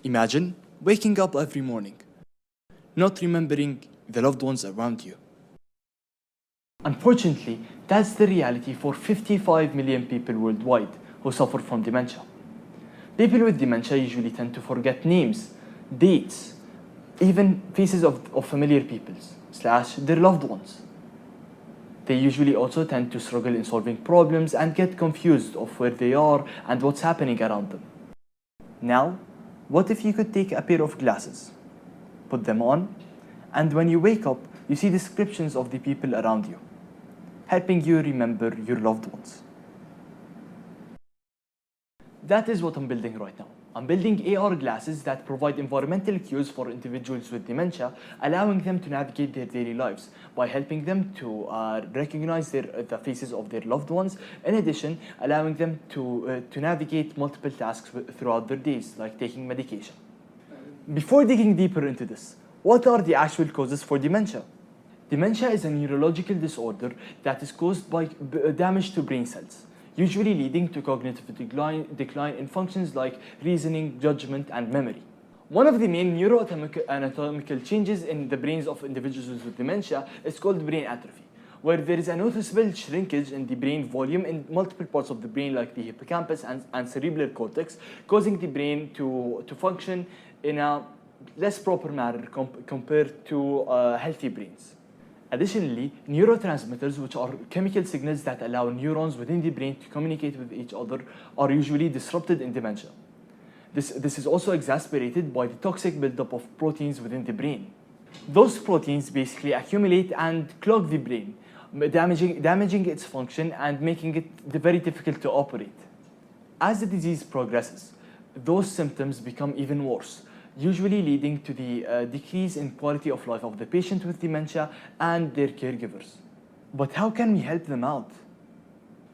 Imagine waking up every morning, not remembering the loved ones around you. Unfortunately, that's the reality for 55 million people worldwide who suffer from dementia. People with dementia usually tend to forget names, dates, even faces of familiar people / their loved ones. They usually also tend to struggle in solving problems and get confused of where they are and what's happening around them. Now, what if you could take a pair of glasses, put them on, and when you wake up, you see descriptions of the people around you, helping you remember your loved ones? That is what I'm building right now. I'm building AR glasses that provide environmental cues for individuals with dementia, allowing them to navigate their daily lives by helping them to recognize the faces of their loved ones. In addition, allowing them to navigate multiple tasks throughout their days, like taking medication. Before digging deeper into this, what are the actual causes for dementia? Dementia is a neurological disorder that is caused by damage to brain cells, usually leading to cognitive decline in functions like reasoning, judgment, and memory. One of the main neuroanatomical changes in the brains of individuals with dementia is called brain atrophy, where there is a noticeable shrinkage in the brain volume in multiple parts of the brain like the hippocampus and cerebral cortex, causing the brain to function in a less proper manner compared to healthy brains. Additionally, neurotransmitters, which are chemical signals that allow neurons within the brain to communicate with each other, are usually disrupted in dementia. This is also exacerbated by the toxic buildup of proteins within the brain. Those proteins basically accumulate and clog the brain, damaging its function and making it very difficult to operate. As the disease progresses, those symptoms become even worse, usually leading to the decrease in quality of life of the patient with dementia and their caregivers. But how can we help them out?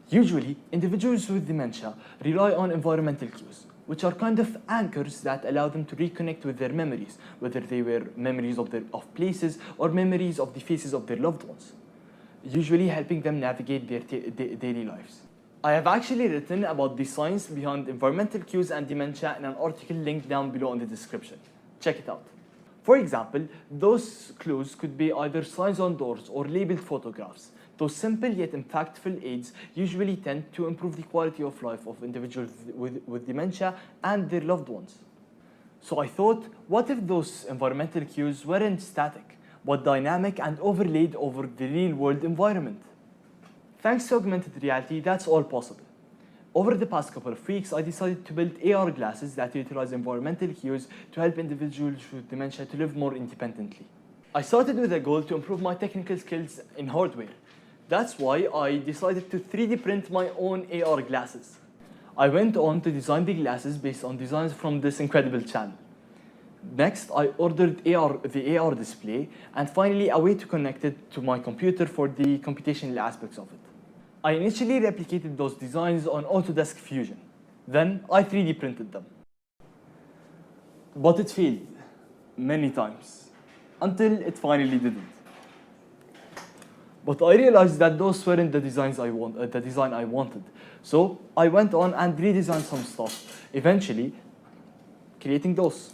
Usually, individuals with dementia rely on environmental cues, which are kind of anchors that allow them to reconnect with their memories, whether they were memories of places or memories of the faces of their loved ones, usually helping them navigate their daily lives. I have actually written about the science behind environmental cues and dementia in an article linked down below in the description. Check it out. For example, those clues could be either signs on doors or labeled photographs. Those simple yet impactful aids usually tend to improve the quality of life of individuals with dementia and their loved ones. So I thought, what if those environmental cues weren't static, but dynamic and overlaid over the real-world environment? Thanks to augmented reality, that's all possible. Over the past couple of weeks, I decided to build AR glasses that utilize environmental cues to help individuals with dementia to live more independently. I started with a goal to improve my technical skills in hardware. That's why I decided to 3D print my own AR glasses. I went on to design the glasses based on designs from this incredible channel. Next, I ordered the AR display, and finally a way to connect it to my computer for the computational aspects of it. I initially replicated those designs on Autodesk Fusion. Then I 3D printed them. But it failed many times, until it finally didn't. But I realized that those weren't the design I wanted. So I went on and redesigned some stuff, eventually creating those.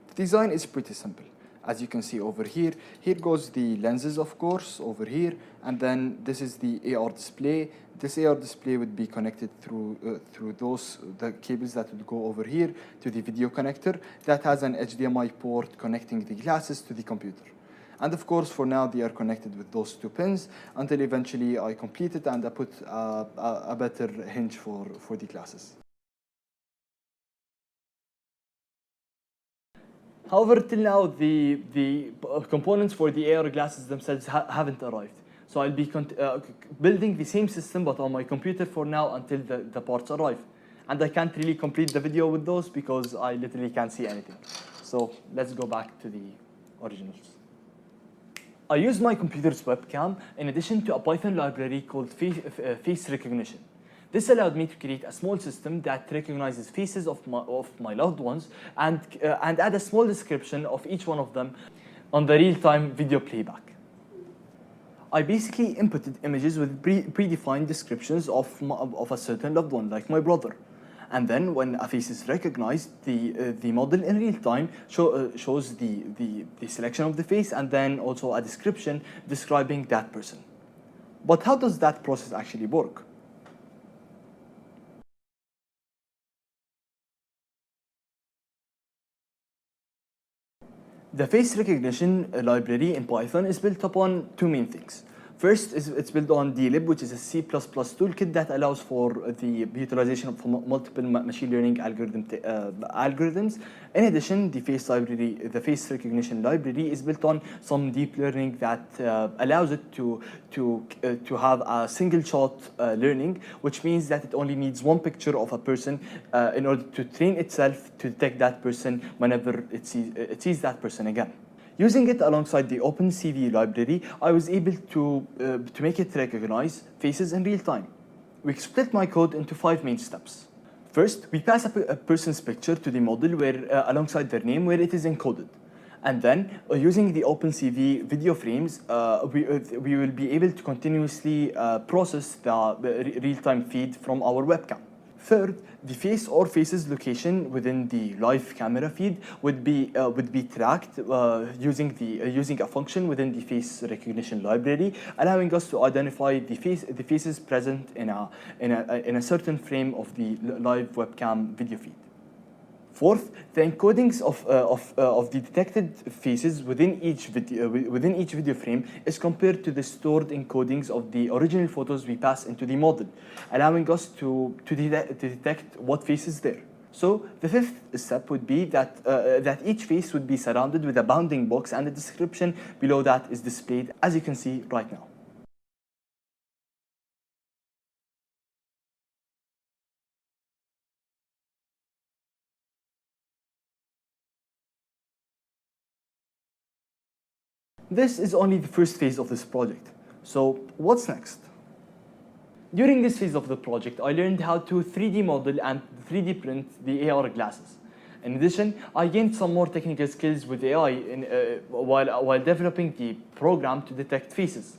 The design is pretty simple. As you can see over here, here goes the lenses, of course, over here, and then this is the AR display. This AR display would be connected through the cables that would go over here to the video connector that has an HDMI port connecting the glasses to the computer. And of course, for now, they are connected with those two pins until eventually I complete it and I put a better hinge for the glasses. However, till now, the components for the AR glasses themselves haven't arrived. So I'll be building the same system, but on my computer for now until the parts arrive. And I can't really complete the video with those because I literally can't see anything. So let's go back to the originals. I used my computer's webcam in addition to a Python library called face recognition. This allowed me to create a small system that recognizes faces of my loved ones and add a small description of each one of them on the real-time video playback. I basically inputted images with predefined descriptions of a certain loved one, like my brother. And then when a face is recognized, the model in real time shows the selection of the face and then also a description describing that person. But how does that process actually work? The face recognition library in Python is built upon two main things. First, it's built on dlib, which is a C++ toolkit that allows for the utilization of multiple machine learning algorithms. In addition, the face recognition library is built on some deep learning that allows it to have a single shot learning, which means that it only needs one picture of a person in order to train itself to detect that person whenever it sees that person again. Using it alongside the OpenCV library, I was able to make it recognize faces in real time. We split my code into 5 main steps. First, we pass a person's picture to the model alongside their name where it is encoded. And then, using the OpenCV video frames, we will be able to continuously process the real-time feed from our webcam. Third, the face or faces location within the live camera feed would be tracked using a function within the face recognition library, allowing us to identify the faces present in a certain frame of the live webcam video feed. Fourth, the encodings of the detected faces within each video frame is compared to the stored encodings of the original photos we pass into the model, allowing us to detect what face is there. So the fifth step would be that each face would be surrounded with a bounding box, and the description below that is displayed, as you can see right now. This is only the first phase of this project. So what's next? During this phase of the project, I learned how to 3D model and 3D print the AR glasses. In addition, I gained some more technical skills with AI while developing the program to detect faces.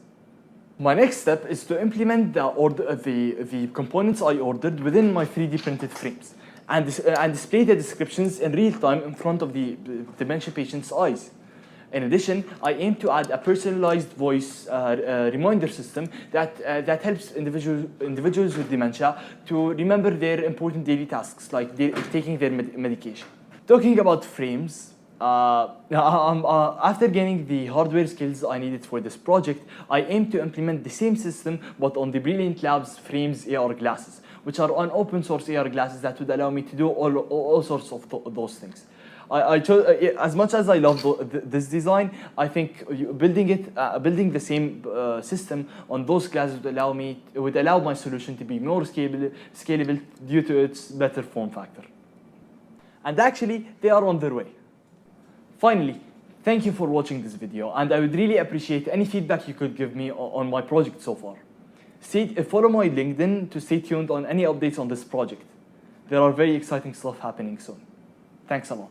My next step is to implement the components I ordered within my 3D printed frames and display the descriptions in real time in front of the dementia patient's eyes. In addition, I aim to add a personalized voice reminder system that helps individuals with dementia to remember their important daily tasks, like taking their medication. Talking about frames, after gaining the hardware skills I needed for this project, I aim to implement the same system but on the Brilliant Labs Frames AR glasses, which are on open source AR glasses that would allow me to do all sorts of those things. I chose, as much as I love this design, I think building the same system on those glasses would allow my solution to be more scalable due to its better form factor. And actually, they are on their way. Finally, thank you for watching this video, and I would really appreciate any feedback you could give me on my project so far. Follow my LinkedIn to stay tuned on any updates on this project. There are very exciting stuff happening soon. Thanks a lot.